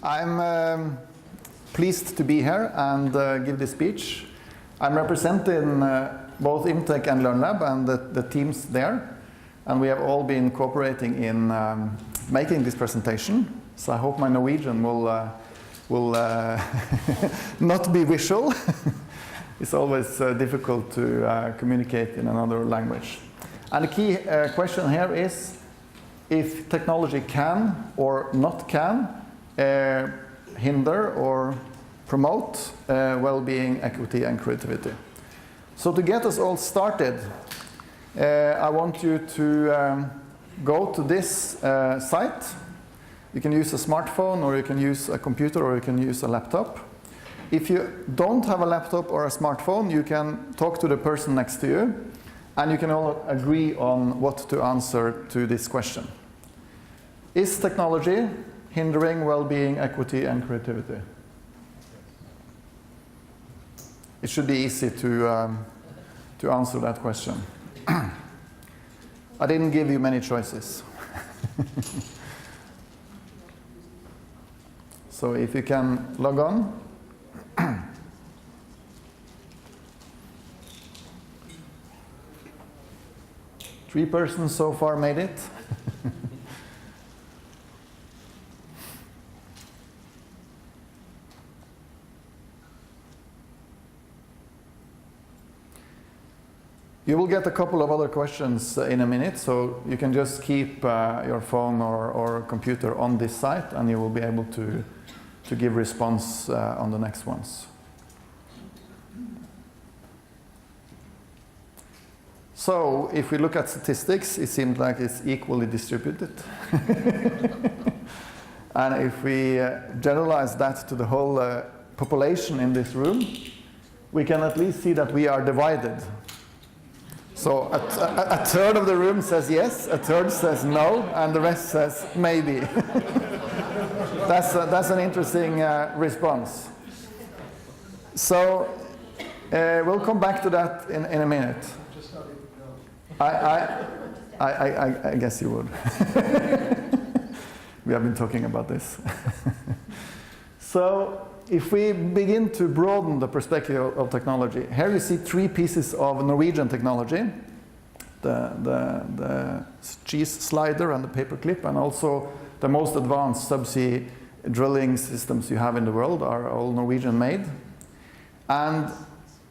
I'm pleased to be here and give this speech. I'm representing both IMTech and LearnLab and the teams there. And we have all been cooperating in making this presentation. So I hope my Norwegian will not be visual. It's always difficult to communicate in another language. And the key question here is if technology can or not can hinder or promote well-being, equity, and creativity. So to get us all started, I want you to go to this site. You can use a smartphone, or you can use a computer, or you can use a laptop. If you don't have a laptop or a smartphone, you can talk to the person next to you, and you can all agree on what to answer to this question. Is technology hindering well-being, equity, and creativity? It should be easy to answer that question. I didn't give you many choices. So if you can log on. 3 persons so far made it. You will get a couple of other questions in a minute, so you can just keep your phone or computer on this site, and you will be able to give response on the next ones. So if we look at statistics, it seems like it's equally distributed. And if we generalize that to the whole population in this room, we can at least see that we are divided. So a third of the room says yes, a third says no, and the rest says maybe. That's an interesting response. So we'll come back to that in a minute. I guess you would. We have been talking about this. So if we begin to broaden the perspective of technology, here you see 3 pieces of Norwegian technology. The cheese slider and the paperclip, and also the most advanced subsea drilling systems you have in the world are all Norwegian made. And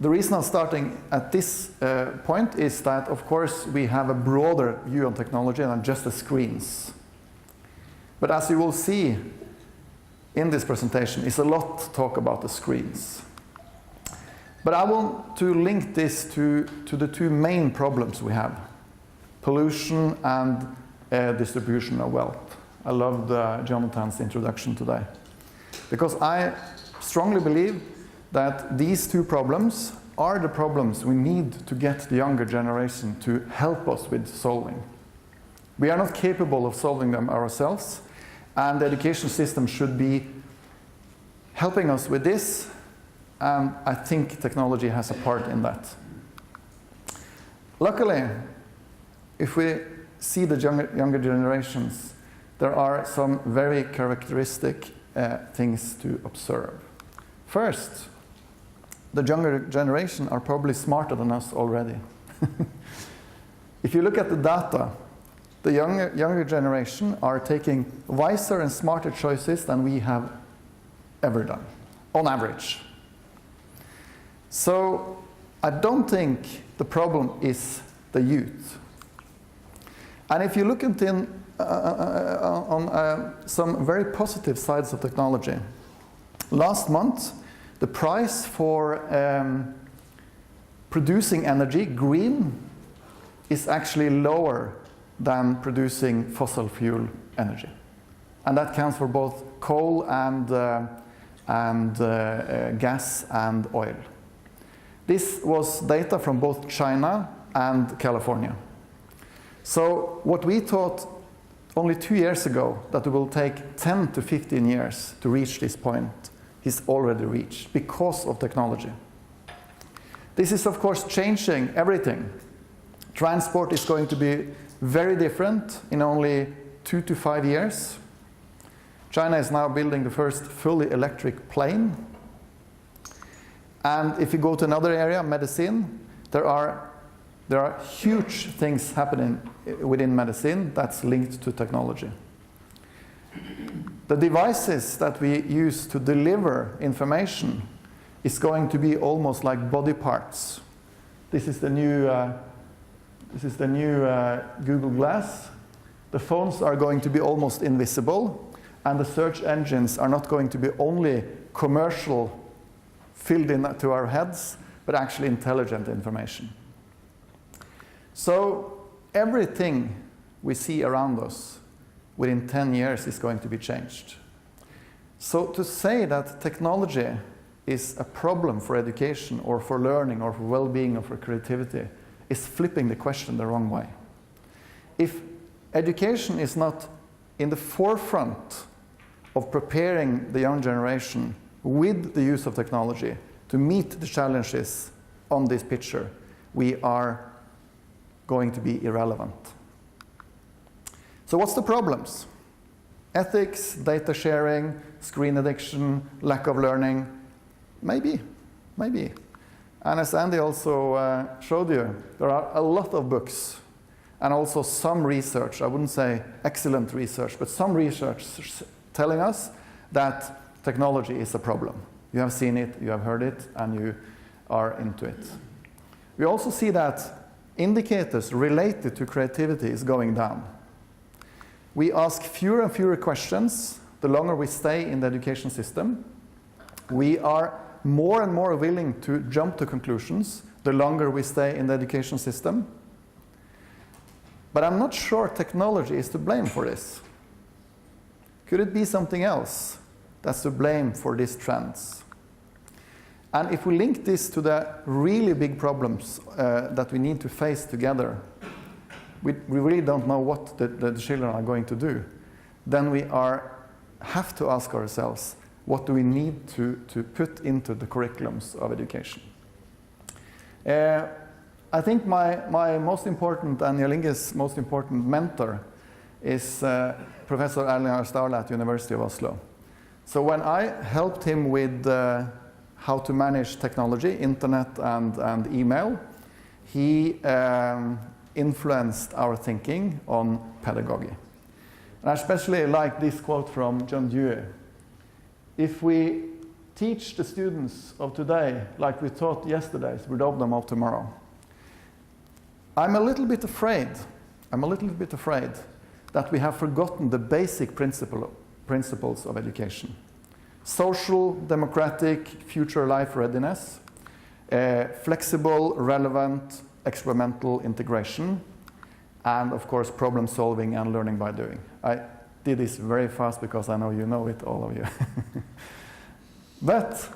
the reason I'm starting at this point is that, of course, we have a broader view on technology than just the screens. But as you will see in this presentation, is a lot to talk about the screens. But I want to link this to the 2 main problems we have: pollution and distribution of wealth. I loved Jonathan's introduction today, because I strongly believe that these 2 problems are the problems we need to get the younger generation to help us with solving. We are not capable of solving them ourselves, and the education system should be helping us with this, and I think technology has a part in that. Luckily, if we see the younger generations, there are some very characteristic things to observe. First, the younger generation are probably smarter than us already. If you look at the data, the younger generation are taking wiser and smarter choices than we have ever done, on average. So I don't think the problem is the youth. And if you look at on some very positive sides of technology, last month, the price for producing energy, green, is actually lower than producing fossil fuel energy. And that counts for both coal and gas and oil. This was data from both China and California. So what we thought only 2 years ago, that it will take 10 to 15 years to reach this point, is already reached because of technology. This is, of course, changing everything. Transport is going to be very different in only 2 to 5 years. China is now building the first fully electric plane. And if you go to another area, medicine, there are huge things happening within medicine that's linked to technology. The devices that we use to deliver information is going to be almost like body parts. This is the new Google Glass. The phones are going to be almost invisible, and the search engines are not going to be only commercial, filled into our heads, but actually intelligent information. So everything we see around us within 10 years is going to be changed. So to say that technology is a problem for education or for learning or for well-being or for creativity is flipping the question the wrong way. If education is not in the forefront of preparing the young generation with the use of technology to meet the challenges on this picture, we are going to be irrelevant. So what's the problems? Ethics, data sharing, screen addiction, lack of learning? Maybe. And as Andy also showed you, there are a lot of books and also some research, I wouldn't say excellent research, but some research telling us that technology is a problem. You have seen it, you have heard it, and you are into it. We also see that indicators related to creativity is going down. We ask fewer and fewer questions the longer we stay in the education system. We are more and more willing to jump to conclusions the longer we stay in the education system. But I'm not sure technology is to blame for this. Could it be something else that's to blame for these trends? And if we link this to the really big problems that we need to face together, we really don't know what the children are going to do, then we have to ask ourselves, what do we need to put into the curriculums of education? I think my most important, and Yngve's most important mentor is Professor Erling Starle at University of Oslo. So when I helped him with how to manage technology, internet and email, he influenced our thinking on pedagogy. And I especially like this quote from John Dewey. If we teach the students of today like we taught yesterday, we rob them of tomorrow. I'm a little bit afraid that we have forgotten the basic principles of education. Social, democratic, future life readiness, flexible, relevant, experimental integration, and of course problem solving and learning by doing. I did this very fast because I know you know it, all of you. But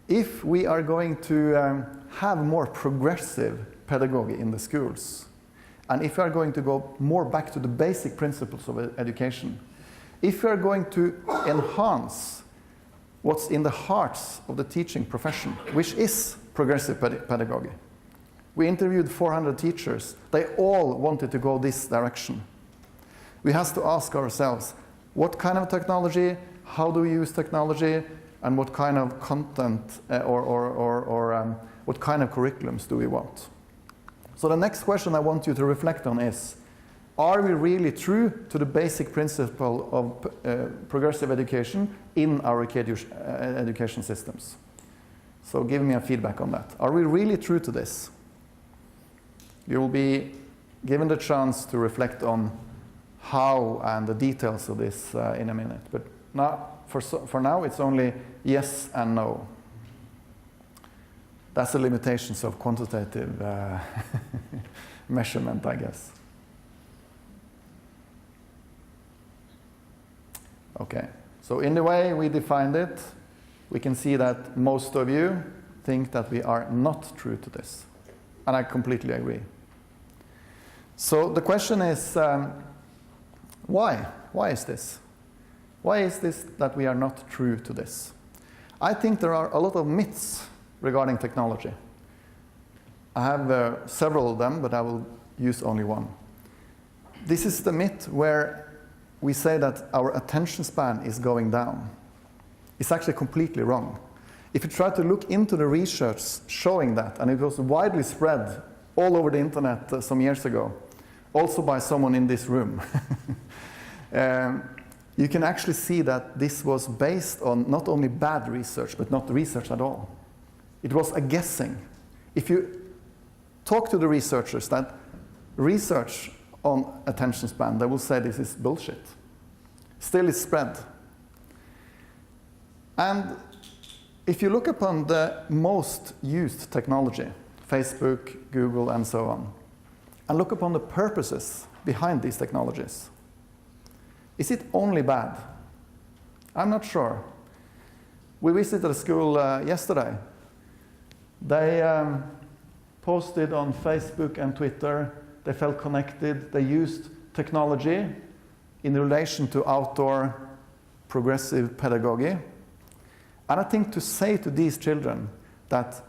if we are going to have more progressive pedagogy in the schools, and if we are going to go more back to the basic principles of education, if we are going to enhance what's in the hearts of the teaching profession, which is progressive pedagogy. We interviewed 400 teachers. They all wanted to go this direction. We have to ask ourselves, what kind of technology, how do we use technology, and what kind of content or what kind of curriculums do we want? So the next question I want you to reflect on is, are we really true to the basic principle of progressive education in our education systems? So give me a feedback on that. Are we really true to this? You will be given the chance to reflect on how and the details of this in a minute. But now, for now, it's only yes and no. That's the limitations of quantitative measurement, I guess. Okay, so in the way we defined it, we can see that most of you think that we are not true to this. And I completely agree. So the question is, why? Why is this? Why is this that we are not true to this? I think there are a lot of myths regarding technology. I have several of them, but I will use only one. This is the myth where we say that our attention span is going down. It's actually completely wrong. If you try to look into the research showing that, and it was widely spread all over the internet some years ago, also by someone in this room, you can actually see that this was based on not only bad research, but not research at all. It was a guessing. If you talk to the researchers that research on attention span, they will say this is bullshit. Still it's spread. And if you look upon the most used technology, Facebook, Google, and so on, and look upon the purposes behind these technologies, is it only bad? I'm not sure. We visited a school yesterday. They posted on Facebook and Twitter. They felt connected. They used technology in relation to outdoor progressive pedagogy. And I think to say to these children that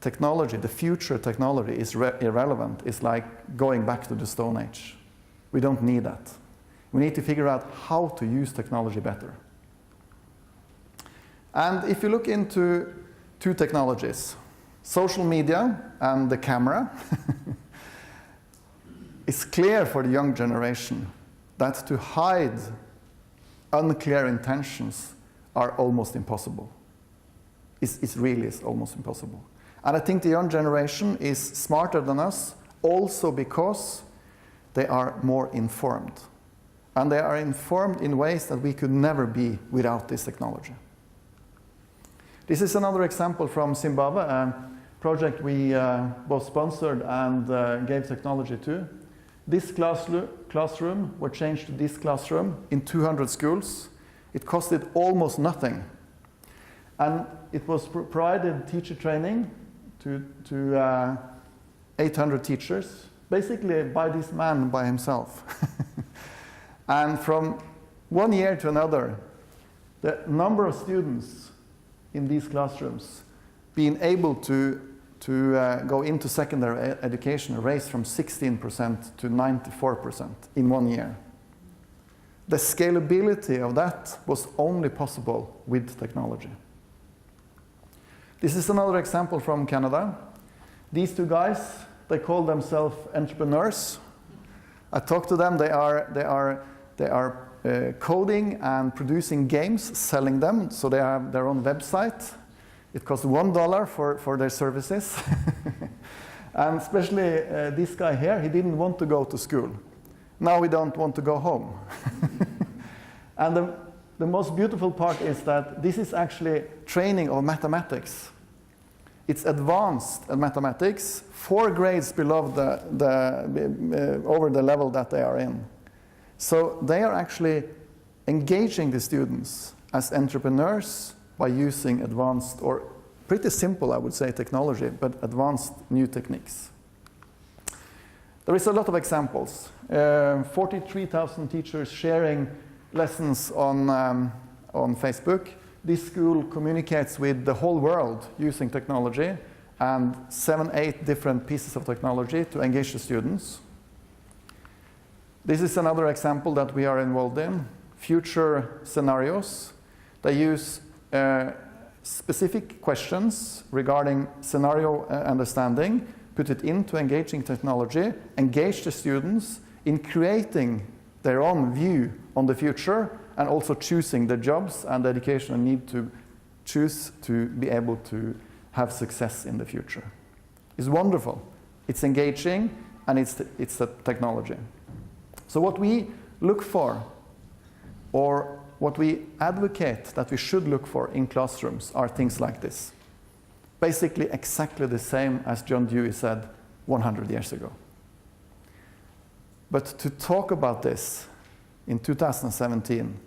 technology, the future technology, is irrelevant is like going back to the Stone Age. We don't need that. We need to figure out how to use technology better. And if you look into two technologies, social media and the camera, it's clear for the young generation that to hide unclear intentions are almost impossible. It really is almost impossible. And I think the young generation is smarter than us also because they are more informed. And they are informed in ways that we could never be without this technology. This is another example from Zimbabwe, a project we both sponsored and gave technology to. This classroom was changed to this classroom in 200 schools. It costed almost nothing. And it was provided teacher training to 800 teachers, basically by this man by himself. And from one year to another, the number of students in these classrooms being able to go into secondary education raised from 16% to 94% in 1 year. The scalability of that was only possible with technology. This is another example from Canada. These two guys, they call themselves entrepreneurs. I talked to them. They are coding and producing games, selling them. So they have their own website. It costs $1 for their services. And especially this guy here, he didn't want to go to school. Now we don't want to go home. And the most beautiful part is that this is actually training of mathematics. It's advanced mathematics, 4 grades below over the level that they are in. So they are actually engaging the students as entrepreneurs by using advanced, or pretty simple, I would say, technology, but advanced new techniques. There is a lot of examples. 43,000 teachers sharing lessons on Facebook. This school communicates with the whole world using technology and 7-8 different pieces of technology to engage the students. This is another example that we are involved in. Future scenarios. They use specific questions regarding scenario understanding, put it into engaging technology, engage the students in creating their own view on the future, and also choosing the jobs and the education they need to choose to be able to have success in the future. It's wonderful. It's engaging, and it's the technology. So what we look for, or what we advocate that we should look for in classrooms, are things like this. Basically exactly the same as John Dewey said 100 years ago. But to talk about this in 2017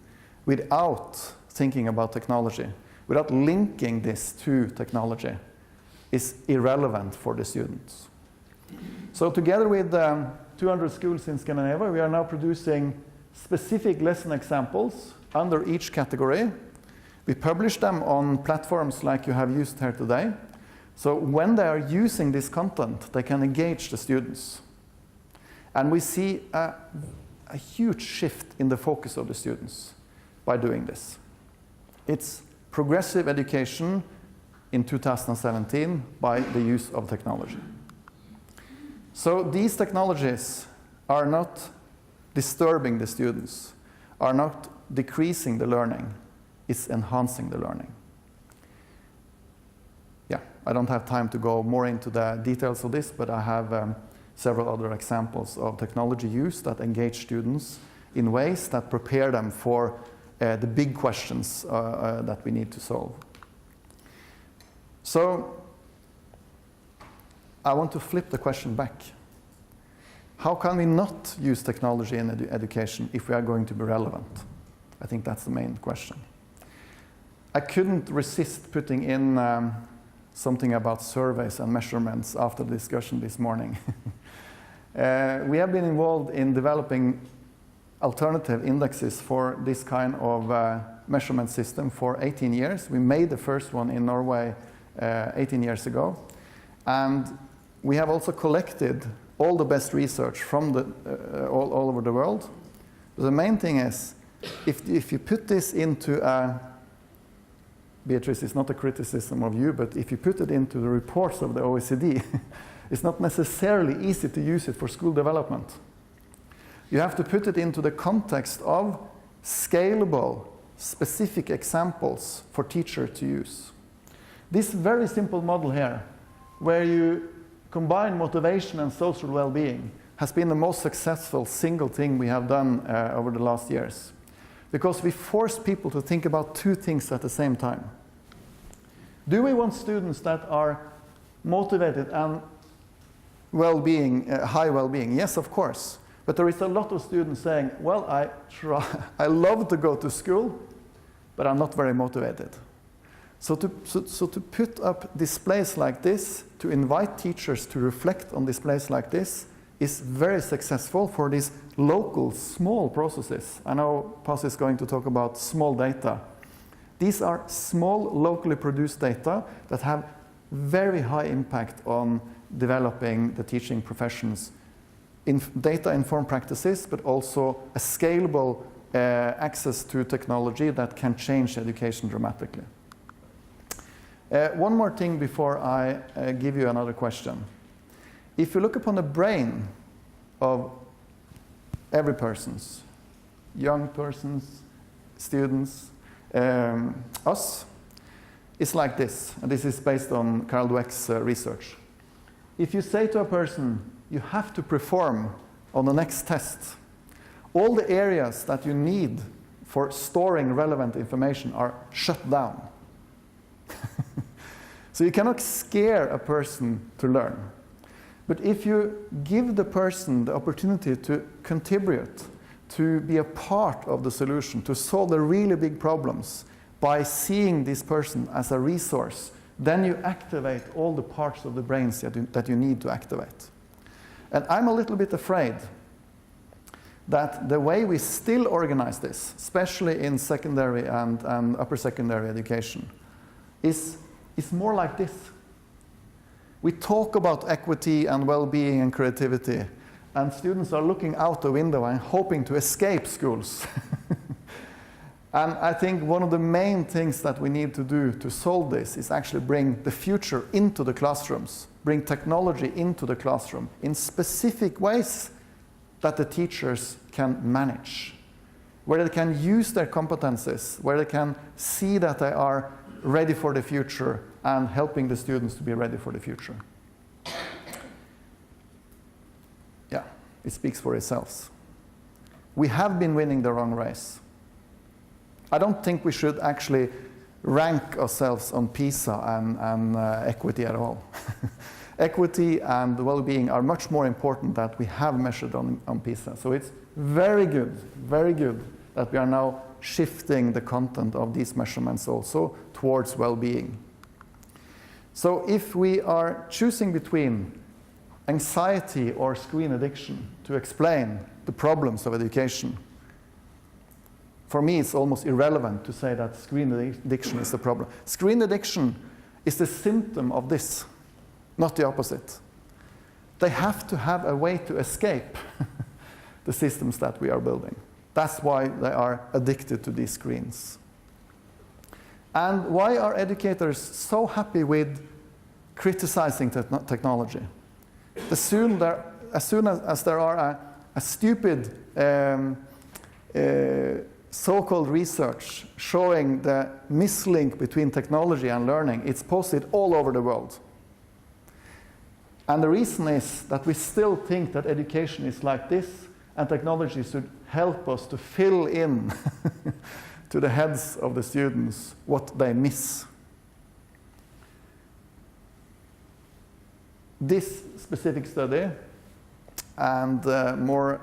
without thinking about technology, without linking this to technology, is irrelevant for the students. So together with 200 schools in Scandinavia, we are now producing specific lesson examples under each category. We publish them on platforms like you have used here today. So when they are using this content, they can engage the students. And we see a a huge shift in the focus of the students by doing this. It's progressive education in 2017 by the use of technology. So these technologies are not disturbing the students, are not decreasing the learning, it's enhancing the learning. Yeah, I don't have time to go more into the details of this, but I have several other examples of technology use that engage students in ways that prepare them for the big questions that we need to solve. So I want to flip the question back. How can we not use technology in education if we are going to be relevant? I think that's the main question. I couldn't resist putting in something about surveys and measurements after the discussion this morning. We have been involved in developing alternative indexes for this kind of measurement system for 18 years. We made the first one in Norway 18 years ago. And we have also collected all the best research from all over the world. But the main thing is, if you put this into Beatrice, it's not a criticism of you, but if you put it into the reports of the OECD, it's not necessarily easy to use it for school development. You have to put it into the context of scalable, specific examples for teachers to use. This very simple model here, where you combine motivation and social well-being, has been the most successful single thing we have done over the last years. Because we force people to think about two things at the same time. Do we want students that are motivated and well-being, high well-being? Yes, of course. But there is a lot of students saying, well, I love to go to school, but I'm not very motivated. So to put up displays like this, to invite teachers to reflect on displays like this, is very successful for these local, small processes. I know Paz is going to talk about small data. These are small, locally produced data that have very high impact on developing the teaching professions in data-informed practices, but also a scalable access to technology that can change education dramatically. One more thing before I give you another question. If you look upon the brain of every person's, young persons, students, us, it's like this. And this is based on Carl Dweck's research. If you say to a person, you have to perform on the next test, all the areas that you need for storing relevant information are shut down. So you cannot scare a person to learn. But if you give the person the opportunity to contribute, to be a part of the solution, to solve the really big problems by seeing this person as a resource, then you activate all the parts of the brains that you need to activate. And I'm a little bit afraid that the way we still organize this, especially in secondary and upper secondary education, is more like this. We talk about equity and well-being and creativity, and students are looking out the window and hoping to escape schools. And I think one of the main things that we need to do to solve this is actually bring the future into the classrooms, bring technology into the classroom in specific ways that the teachers can manage, where they can use their competences, where they can see that they are ready for the future and helping the students to be ready for the future. Yeah, it speaks for itself. We have been winning the wrong race. I don't think we should actually rank ourselves on PISA and equity at all. Equity and well-being are much more important that we have measured on PISA. So it's very good that we are now shifting the content of these measurements also towards well-being. So if we are choosing between anxiety or screen addiction to explain the problems of education, for me it's almost irrelevant to say that screen addiction is the problem. Screen addiction is the symptom of this, not the opposite. They have to have a way to escape. the systems that we are building. That's why they are addicted to these screens. And why are educators so happy with criticizing technology? As soon as there are a stupid so-called research showing the mislink between technology and learning, it's posted all over the world. And the reason is that we still think that education is like this, and technology should help us to fill in to the heads of the students what they miss. This specific study, and more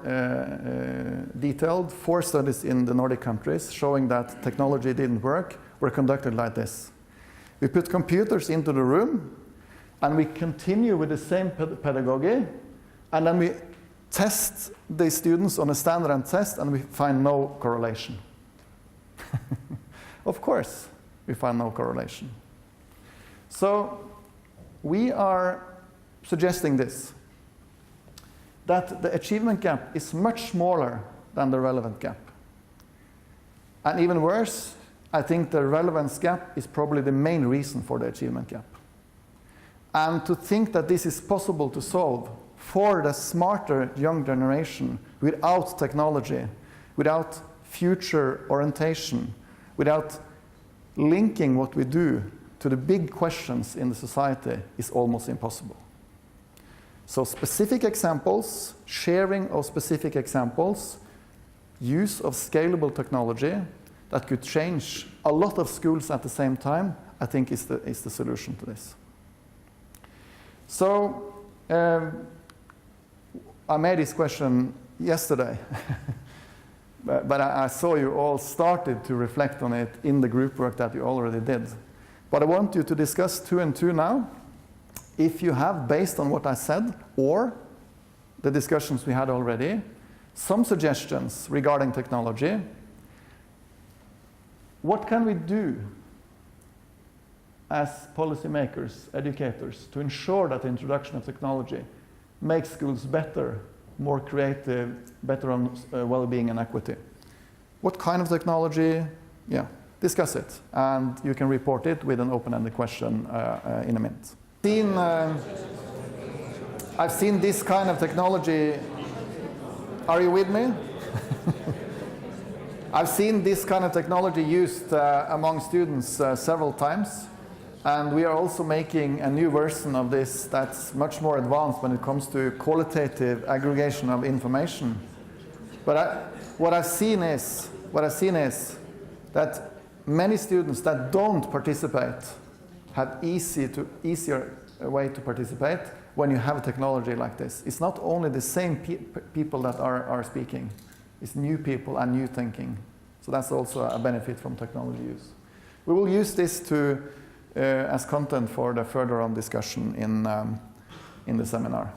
detailed, 4 studies in the Nordic countries showing that technology didn't work, were conducted like this. We put computers into the room, and we continue with the same pedagogy, and then we test the students on a standard test, and we find no correlation. Of course, we find no correlation. So we are suggesting this, that the achievement gap is much smaller than the relevant gap. And even worse, I think the relevance gap is probably the main reason for the achievement gap. And to think that this is possible to solve for the smarter young generation without technology, without future orientation, without linking what we do to the big questions in the society is almost impossible. So specific examples, sharing of specific examples, use of scalable technology that could change a lot of schools at the same time, I think is the solution to this. So I made this question yesterday, but I saw you all started to reflect on it in the group work that you already did. But I want you to discuss 2 and 2 now. If you have, based on what I said, or the discussions we had already, some suggestions regarding technology, what can we do as policymakers, educators, to ensure that the introduction of technology makes schools better, more creative, better on well-being and equity? What kind of technology? Yeah, discuss it. And you can report it with an open-ended question in a minute. I've seen this kind of technology. Are you with me? I've seen this kind of technology used among students several times, and we are also making a new version of this that's much more advanced when it comes to qualitative aggregation of information. But what I've seen is that many students that don't participate have easier way to participate when you have a technology like this. It's not only the same people that are speaking, it's new people and new thinking. So that's also a benefit from technology use. We will use this as content for the further on discussion in the seminar.